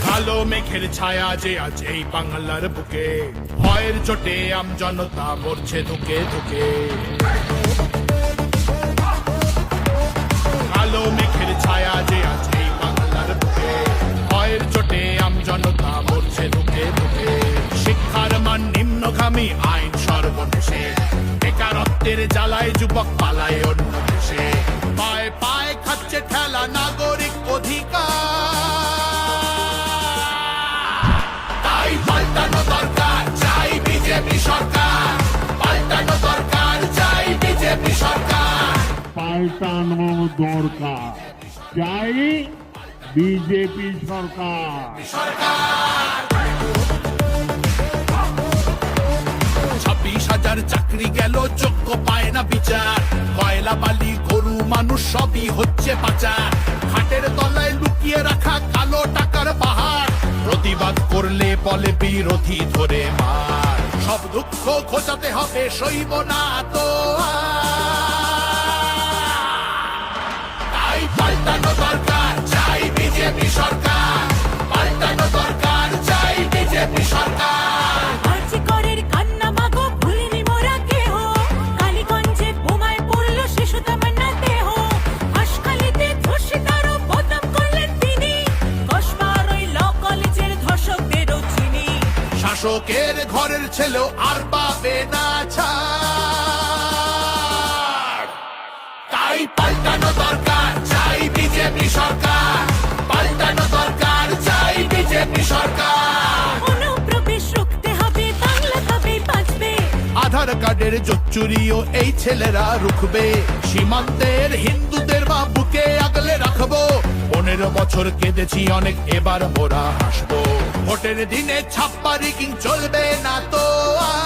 কালো মেঘের ছায়া যে আজ এই বাংলার বুকে, ভয়ের চোটে আমজনতা মরছে ধুকে ধুকে। কালো মেঘের ছায়া যে আজ এই বাংলার বুকে, ভয়ের চোটে আমজনতা মরছে ধুকে ধুকে। শিক্ষার মান নিম্নগামী, আইন সর্বনেশে, বেকারত্বের জ্বালায় যুবক পালায় অন্য দেশে। পায়ে পায়ে খাচ্ছে ঠেলা নাগরিক অধিকার, তাই পাল্টানো দরকার, চাই বিজেপি সরকার। পাল্টানো দরকার, চাই বিজেপি সরকার। পাল্টানো দরকার, চাই বিজেপি সরকার। 26,000 চাকরি গেল, যোগ্য পায় না বিচার। কয়লা বালি গরু মানুষ সবই হচ্ছে পাচার। খাটের তলায় লুকিয়ে রাখা কালো টাকার পাহাড়, প্রতিবাদ করলে বলে বিরোধী ধরে মার। সব দুঃখ খোঁচাতে হবে, সইব না তো তাই পাল্টানো দরকার, চাই বিজেপি সরকার। পাল্টানো দরকার, চাই বিজেপি সরকার। আর্যিকরের কান্না মাগো ভুলিনি মোরা কেহ, কালীগঞ্জে বোমায় পড়ল শিশু তামান্না দেহ। হাসখালিতে ধর্ষিতারও বদনাম করলেন তিনি, কসবার ওই ল কলেজের ধর্ষকদেরও চিনি। শাসকের ঘরের ছেলেও আর পাবে না ছাড়, তাই পাল্টানো দরকার, চাই বিজেপি সরকার। পাল্টানো দরকার, চাই বিজেপি সরকার। অনুপ্রবেশ রুখতে হবে, বাংলা তবেই বাঁচবে। আধার কার্ডের চুরিও এই ছেলেরা রুখবে। সীমান্তের হিন্দুদের মা বুকে আগলে রাখবো। 15 বছর কেঁদেছি অনেক, এবার মোরা হাসবো। ভোটের দিনে ছাপ্পা রিগিং চলবে না তো আর।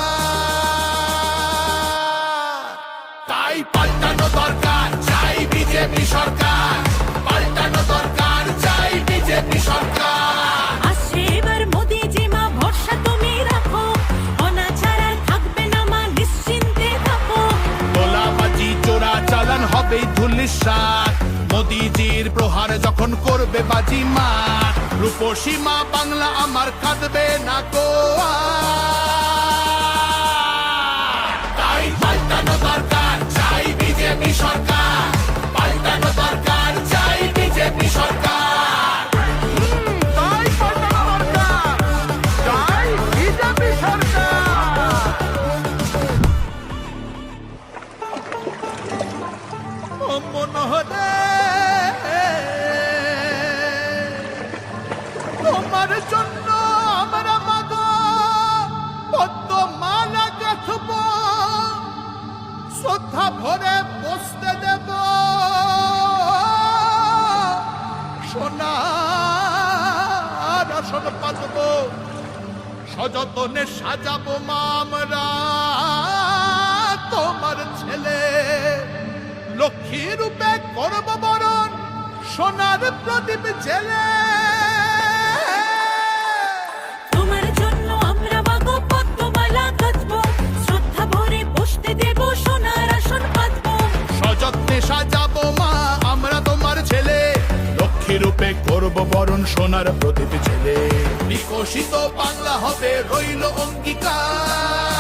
তাই পাল্টানো দরকার, চাই বিজেপি সরকার। পাল্টানো দরকার, চাই বিজেপি সরকার। আসছে এবার মোদিজি মা, ভরসা তুমি রাখো। অনাচার আর থাকবে না মা, নিশ্চিন্তে থাকো। তোলাবাজি চোরা চালান হবে ধুলিসাৎ। মোদিজির প্রহার যখন করবে বাজি মা, রূপসী মা বাংলা আমার কাঁদবে না কো আর। তাই পাল্টানো দরকার, চাই বিজেপি সরকার। পাল্টানো দরকার, চাই বিজেপি সরকার। তাই পাল্টানো দরকার, চাই বিজেপি সরকার। ও মনোহরে, তোমার জন্য আমরা মাগো পদ্মমালা গাঁথব, শ্রদ্ধা ভরে বসতে দেব। সোনার আসন পাতব, সযতনে সাজাবো মা আমরা তোমার ছেলে। লক্ষ্মী রূপে করব বরণ, সোনার প্রদীপ জেলে। তোমার জন্য আমরা মাগো পদ্মমালা গাঁথবো, শ্রদ্ধা ভরে বসতে দেব, সোনার আসন পাতবো। সযত্নে সাজাবো মা আমরা তোমার ছেলে। লক্ষ্মী রূপে করব বরণ, সোনার প্রদীপ জেলে। বিকশিত বাংলা হবে রইল অঙ্গীকার।